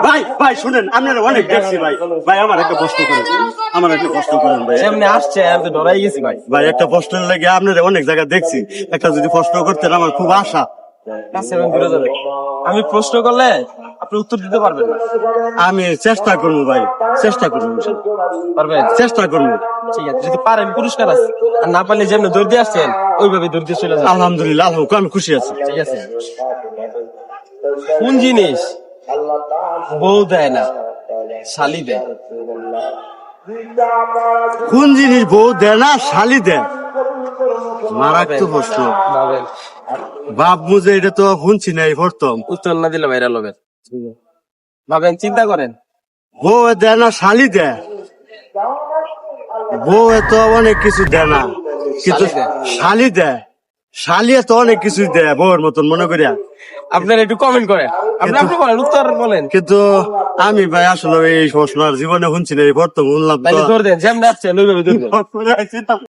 ভাই ভাই শুনেন, আপনারা অনেক দেখছি ভাই। ভাই আমার একটা প্রশ্ন করেন, আমার একটা প্রশ্ন করেন ভাই। সামনে আসছে, আমি তো ডরাই গেছি ভাই। ভাই একটা প্রশ্নের লাগে আপনারা অনেক জায়গায় দেখছি, একটা যদি প্রশ্ন করতেন আমার খুব আশা। কাছে ঘুরে যাবে, আমি প্রশ্ন করলে আপনি উত্তর দিতে পারবেন না। আমি চেষ্টা করবো ভাই, চেষ্টা করবো, পারবেন? চেষ্টা করবো। ঠিক আছে, যদি পারেন পুরস্কার আছে, আর না পারলে যেমন দৌড় দিয়ে আসছেন ওইভাবে দৌড় দিয়ে চলে যাবেন। আলহামদুলিল্লাহ, আমি খুশি আছি। ঠিক আছে। কোন জিনিস বউ দেয় না, শালি দেয়? কোন জিনিস বউ দেয় না শালি দেয়? মারাত্মক প্রশ্ন। ভাবেন। বাপ মুজে এটা তো শুনছি না, এই প্রথম। উত্তর না দিলে ভাইরাল হবেন। ভাবেন, চিন্তা করেন। বউ দেয় না শালি দেয়? বউ তো অনেক কিছু দেয় না, কিন্তু শালি দেয়। শালি দেয়। শালিয়া তো অনেক কিছু দেয় বউর মতন মনে করিয়া। আপনারা একটু কমেন্ট করেন, আপনি বলেন, উত্তর বলেন। কিন্তু আমি ভাই আসলে এই প্রশ্ন আর জীবনে শুনছি না, এই প্রথম শুনলাম তাইলে তো। দৌড় দেন, যেমন আসছেন ওইভাবে দৌড় দেন।